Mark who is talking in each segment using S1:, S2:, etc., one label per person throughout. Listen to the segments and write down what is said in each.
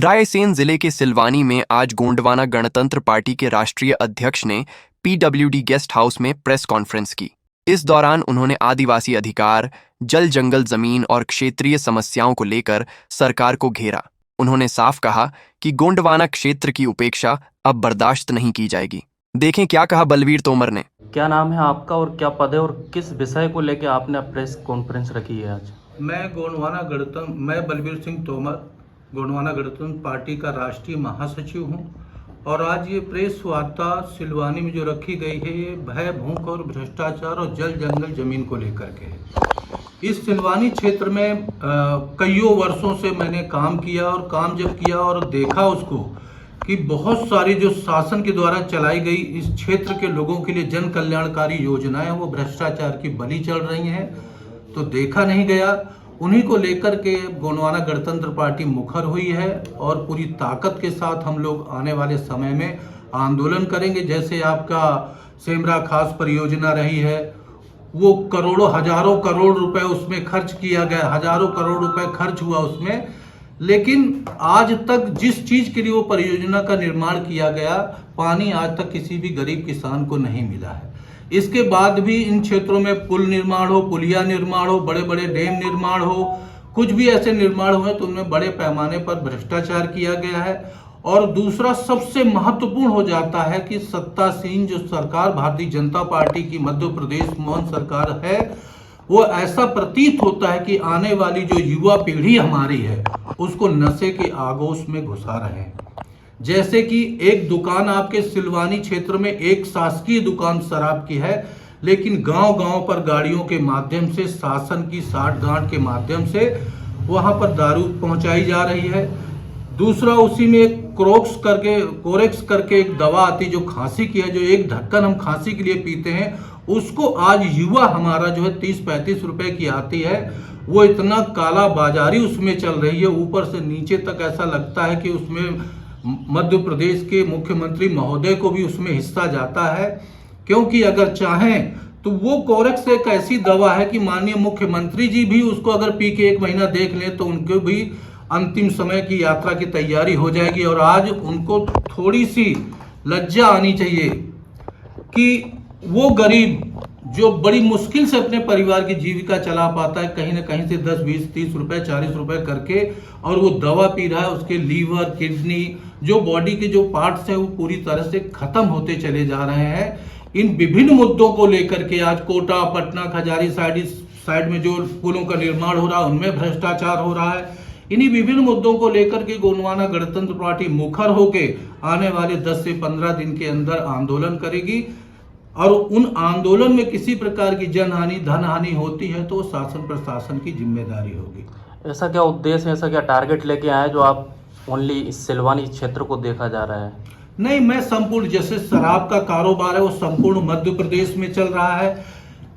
S1: रायसेन जिले के सिलवानी में आज गोंडवाना गणतंत्र पार्टी के राष्ट्रीय अध्यक्ष ने पीडब्ल्यूडी गेस्ट हाउस में प्रेस कॉन्फ्रेंस की। इस दौरान उन्होंने आदिवासी अधिकार, जल जंगल जमीन और क्षेत्रीय समस्याओं को लेकर सरकार को घेरा। उन्होंने साफ कहा कि गोंडवाना क्षेत्र की उपेक्षा अब बर्दाश्त नहीं की जाएगी। देखें क्या कहा बलवीर तोमर ने।
S2: क्या नाम है आपका और क्या पद है और किस विषय को लेकर आपने प्रेस कॉन्फ्रेंस रखी है आज?
S3: मैं बलवीर सिंह तोमर गोंडवाना गणतंत्र पार्टी का राष्ट्रीय महासचिव हूं और आज ये प्रेस वार्ता सिलवानी में जो रखी गई है ये भय, भूख और भ्रष्टाचार और जल जंगल जमीन को लेकर के है। इस सिलवानी क्षेत्र में कईयों वर्षों से मैंने काम किया और काम जब किया और देखा उसको कि बहुत सारी जो शासन के द्वारा चलाई गई इस क्षेत्र के लोगों के लिए जन कल्याणकारी योजनाएं वो भ्रष्टाचार की बलि चल रही हैं, तो देखा नहीं गया। उन्हीं को लेकर के गोंडवाना गणतंत्र पार्टी मुखर हुई है और पूरी ताकत के साथ हम लोग आने वाले समय में आंदोलन करेंगे। जैसे आपका सेमरा खास परियोजना रही है, वो करोड़ों हजारों करोड़ रुपए उसमें खर्च किया गया, हजारों करोड़ रुपए खर्च हुआ उसमें, लेकिन आज तक जिस चीज के लिए वो परियोजना का निर्माण किया गया, पानी आज तक किसी भी गरीब किसान को नहीं मिला है। इसके बाद भी इन क्षेत्रों में पुल निर्माण हो, पुलिया निर्माण हो, बड़े बड़े डैम निर्माण हो, कुछ भी ऐसे निर्माण हुए तो उनमें बड़े पैमाने पर भ्रष्टाचार किया गया है। और दूसरा सबसे महत्वपूर्ण हो जाता है कि सत्तासीन जो सरकार भारतीय जनता पार्टी की मध्य प्रदेश मोहन सरकार है, वो ऐसा प्रतीत होता है कि आने वाली जो युवा पीढ़ी हमारी है उसको नशे के आगोश में घुसा रहे हैं। जैसे कि एक दुकान आपके सिलवानी क्षेत्र में एक शासकीय दुकान शराब की है, लेकिन गांव-गांव पर गाड़ियों के माध्यम से शासन की साठ-गांठ के माध्यम से वहां पर दारू पहुंचाई जा रही है। दूसरा उसी में कोरेक्स करके एक दवा आती जो खांसी की है, जो एक ढक्कन हम खांसी के लिए पीते हैं, उसको आज युवा हमारा जो है 30-35 रुपए की आती है। वो इतना काला बाजारी उसमें चल रही है, ऊपर से नीचे तक ऐसा लगता है कि उसमें मध्य प्रदेश के मुख्यमंत्री महोदय को भी उसमें हिस्सा जाता है, क्योंकि अगर चाहें तो वो कोरेक्स एक ऐसी दवा है कि माननीय मुख्यमंत्री जी भी उसको अगर पी के 1 महीना देख लें तो उनको भी अंतिम समय की यात्रा की तैयारी हो जाएगी। और आज उनको थोड़ी सी लज्जा आनी चाहिए कि वो गरीब जो बड़ी मुश्किल से अपने परिवार की जीविका चला पाता है, कहीं ना कहीं से 10, 20, 30 रुपए, 40 रुपए करके, और वो दवा पी रहा है, उसके लीवर, किडनी, जो बॉडी के जो पार्ट्स हैं वो पूरी तरह से खत्म होते चले जा रहे हैं। इन विभिन्न मुद्दों को लेकर के आज कोटा, पटना, खजारी साइड में जो पुलों का निर्माण हो रहा है उनमें भ्रष्टाचार हो रहा है। इन्हीं विभिन्न मुद्दों को लेकर के गोंडवाना गणतंत्र पार्टी मुखर होके आने वाले 10 से 15 दिन के अंदर आंदोलन करेगी, और उन आंदोलन में किसी प्रकार की जनहानि, धनहानि होती है तो शासन प्रशासन की जिम्मेदारी होगी।
S2: ऐसा क्या उद्देश्य है, ऐसा क्या टारगेट लेके आए जो आप ओनली इस सिलवानी क्षेत्र को देखा जा रहा है?
S3: नहीं, मैं संपूर्ण, जैसे शराब का कारोबार है वो संपूर्ण मध्य प्रदेश में चल रहा है।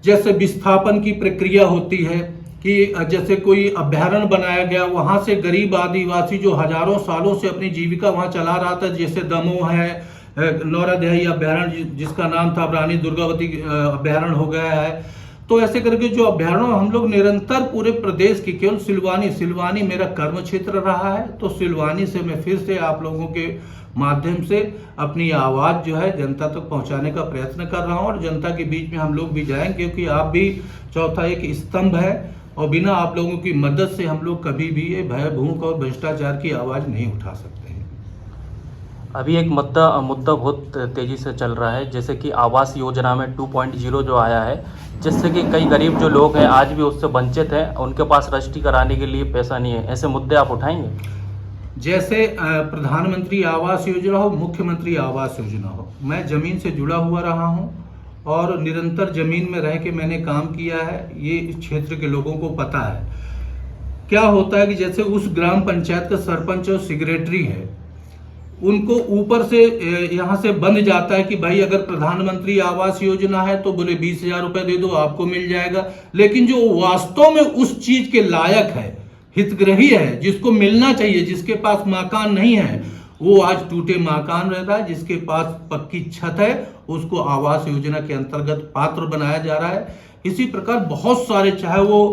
S3: जैसे विस्थापन की प्रक्रिया होती है कि जैसे कोई अभ्यारण्य बनाया गया, वहां से गरीब आदिवासी जो हजारों सालों से अपनी जीविका वहां चला रहा था, जैसे दमोह है, नौरादेही अभ्यारण्य जिसका नाम था रानी दुर्गावती अभ्यारण्य हो गया है। तो ऐसे करके जो अभ्यारण्य हम लोग निरंतर पूरे प्रदेश की, केवल सिलवानी मेरा कर्म क्षेत्र रहा है, तो सिलवानी से मैं फिर से आप लोगों के माध्यम से अपनी आवाज जो है जनता तक पहुंचाने का प्रयत्न कर रहा हूं, और जनता के बीच में हम लोग भी जाएंगे, क्योंकि आप भी चौथा एक स्तंभ है, और बिना आप लोगों की मदद से हम लोग कभी भी ये भय, भूख और भ्रष्टाचार की आवाज नहीं उठा सकते हैं।
S2: अभी एक मुद्दा बहुत तेजी से चल रहा है, जैसे कि आवास योजना में 2.0 जो आया है, जिससे कि कई गरीब जो लोग हैं आज भी उससे वंचित हैं, उनके पास रजिस्ट्री कराने के लिए पैसा नहीं है। ऐसे मुद्दे आप उठाएंगे?
S3: जैसे प्रधानमंत्री आवास योजना हो, मुख्यमंत्री आवास योजना हो, मैं जमीन से जुड़ा हुआ रहा हूं और निरंतर जमीन में रह के मैंने काम किया है। ये इस क्षेत्र के लोगों को पता है क्या होता है कि जैसे उस ग्राम पंचायत का सरपंच और सेक्रेटरी है, उनको ऊपर से यहाँ से बंद जाता है कि भाई अगर प्रधानमंत्री आवास योजना है तो बोले 20,000 रुपए दे दो, आपको मिल जाएगा। लेकिन जो वास्तव में उस चीज के लायक है, हितग्राही है, जिसको मिलना चाहिए, जिसके पास मकान नहीं है, वो आज टूटे मकान रहता है। जिसके पास पक्की छत है उसको आवास योजना के अंतर्गत पात्र बनाया जा रहा है। इसी प्रकार बहुत सारे, चाहे वो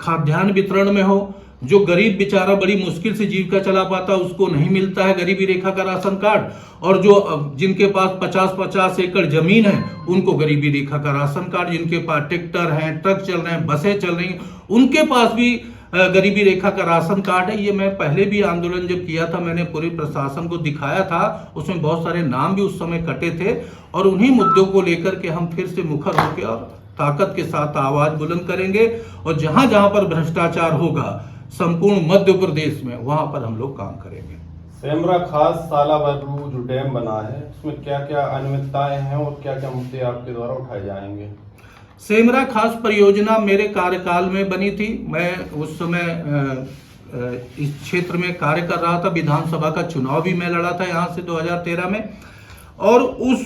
S3: खाद्यान्न वितरण में हो, जो गरीब बेचारा बड़ी मुश्किल से जीविका चला पाता उसको नहीं मिलता है गरीबी रेखा का राशन कार्ड, और जो जिनके पास 50-50 एकड़ जमीन है उनको गरीबी रेखा का राशन कार्ड, जिनके पास ट्रैक्टर हैं, ट्रक चल रहे हैं, बसें चल रही हैं, उनके पास भी गरीबी रेखा का राशन कार्ड है। ये मैं पहले भी आंदोलन जब किया था मैंने पूरे प्रशासन को दिखाया था, उसमें बहुत सारे नाम भी उस समय कटे थे, और उन्हीं मुद्दों को लेकर के हम फिर से मुखर होकर और ताकत के साथ आवाज बुलंद करेंगे, और जहां जहां पर भ्रष्टाचार होगा संपूर्ण मध्य प्रदेश में वहां पर हम लोग काम करेंगे।
S4: सेमरा खास सालाबरू जो डैम बना है उसमें क्या क्या अनियमितताएं हैं और क्या क्या मुद्दे आपके द्वारा उठाए जाएंगे?
S3: सेमरा खास परियोजना मेरे कार्यकाल में बनी थी। मैं उस समय इस क्षेत्र में कार्य कर रहा था, विधानसभा का चुनाव भी मैं लड़ा था यहाँ से 2013 में, और उस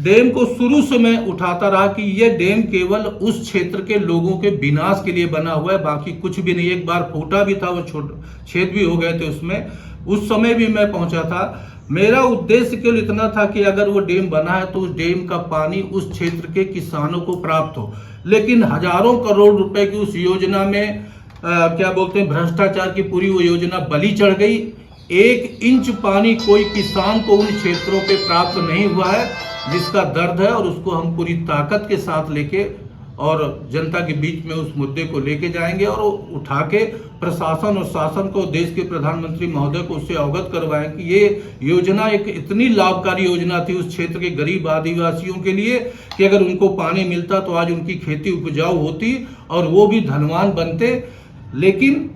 S3: डैम को शुरू से मैं उठाता रहा कि यह डैम केवल उस क्षेत्र के लोगों के विनाश के लिए बना हुआ है, बाकी कुछ भी नहीं। एक बार फूटा भी था, वो छेद भी हो गए थे उसमें, उस समय भी मैं पहुंचा था। मेरा उद्देश्य केवल इतना था कि अगर वो डैम बना है तो उस डैम का पानी उस क्षेत्र के किसानों को प्राप्त हो, लेकिन हजारों करोड़ रुपए की उस योजना में क्या बोलते हैं भ्रष्टाचार की पूरी वो योजना बलि चढ़ गई। 1 इंच पानी कोई किसान को उन क्षेत्रों पे प्राप्त नहीं हुआ है, जिसका दर्द है, और उसको हम पूरी ताकत के साथ लेके और जनता के बीच में उस मुद्दे को लेके जाएंगे, और उठा के प्रशासन और शासन को, देश के प्रधानमंत्री महोदय को उससे अवगत करवाएं कि ये योजना एक इतनी लाभकारी योजना थी उस क्षेत्र के गरीब आदिवासियों के लिए कि अगर उनको पानी मिलता तो आज उनकी खेती उपजाऊ होती और वो भी धनवान बनते। लेकिन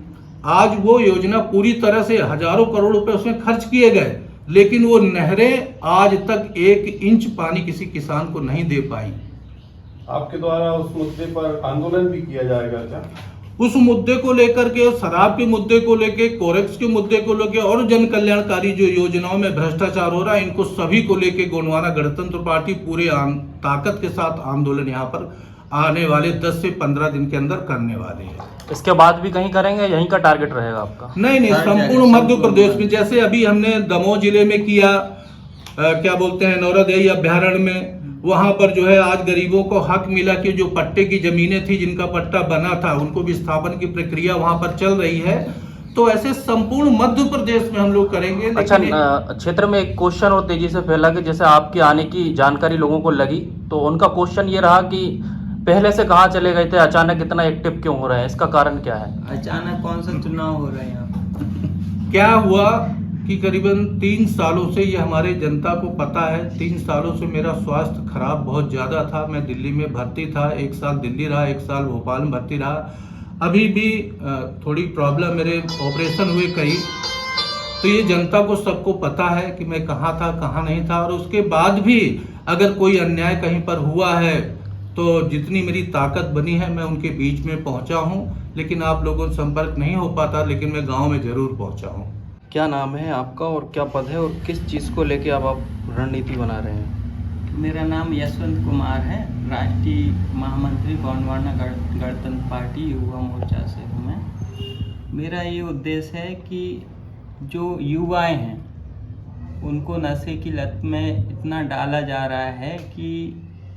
S3: आज वो योजना पूरी तरह से हजारों करोड़ रुपए उसमें खर्च किए गए, लेकिन वो नहरें आज तक 1 इंच पानी किसी किसान को नहीं दे पाई।
S4: आपके द्वारा उस मुद्दे पर आंदोलन भी किया जाएगा क्या?
S3: उस मुद्दे को लेकर के, शराब के मुद्दे को लेके, कोरेक्स के मुद्दे को लेके और जन कल्याणकारी जो योजनाओं में भ्रष्टाचार हो रहा है, इनको सभी को लेके गोंडवाना गणतंत्र पार्टी पूरे ताकत के साथ आंदोलन यहाँ पर आने वाले 10 से 15 दिन के अंदर करने वाले हैं।
S2: इसके बाद भी कहीं करेंगे, यहीं का टारगेट रहेगा आपका?
S3: नहीं, संपूर्ण मध्य प्रदेश में, जैसे अभी हमने दमोह जिले में किया, क्या बोलते हैं नौरदेई अभ्यारण्य में, वहां पर जो है आज गरीबों को हक मिला कि जो पट्टे की जमीनें थी, जिनका पट्टा बना था, उनको विस्थापन की प्रक्रिया वहां पर चल रही है। तो ऐसे संपूर्ण मध्य प्रदेश में हम लोग करेंगे।
S2: अच्छा, क्षेत्र में एक क्वेश्चन और तेजी से फैला कि जैसे आपके आने की जानकारी लोगों को लगी तो उनका क्वेश्चन ये रहा कि पहले से कहाँ चले गए थे, अचानक इतना एक्टिव क्यों हो रहे हैं, इसका कारण क्या है?
S5: अचानक कौन सा चुनाव हो रहा है यहाँ पर?
S3: क्या हुआ कि करीबन 3 सालों से, ये हमारे जनता को पता है, 3 सालों से मेरा स्वास्थ्य खराब बहुत ज़्यादा था। मैं दिल्ली में भर्ती था, 1 साल दिल्ली रहा, 1 साल भोपाल में भर्ती रहा। अभी भी थोड़ी प्रॉब्लम, मेरे ऑपरेशन हुए कई, तो ये जनता को सबको पता है कि मैं कहाँ था, कहाँ नहीं था। और उसके बाद भी अगर कोई अन्याय कहीं पर हुआ है तो जितनी मेरी ताकत बनी है मैं उनके बीच में पहुंचा हूं, लेकिन आप लोगों से संपर्क नहीं हो पाता, लेकिन मैं गांव में जरूर पहुंचा हूं।
S2: क्या नाम है आपका और क्या पद है और किस चीज़ को लेके अब आप रणनीति बना रहे हैं?
S5: मेरा नाम यशवंत कुमार है, राष्ट्रीय महामंत्री गोंडवाना गणतंत्र पार्टी युवा मोर्चा से हूँ मैं। मेरा ये उद्देश्य है कि जो युवाएं हैं उनको नशे की लत में इतना डाला जा रहा है कि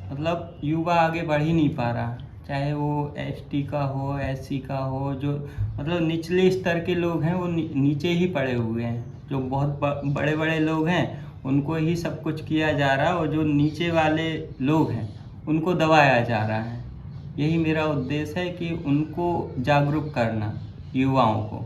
S5: मतलब युवा आगे बढ़ ही नहीं पा रहा, चाहे वो एसटी का हो, एससी का हो, जो मतलब निचले स्तर के लोग हैं वो नीचे ही पड़े हुए हैं। जो बहुत बड़े बड़े लोग हैं उनको ही सब कुछ किया जा रहा है और जो नीचे वाले लोग हैं उनको दबाया जा रहा है। यही मेरा उद्देश्य है कि उनको जागरूक करना, युवाओं को।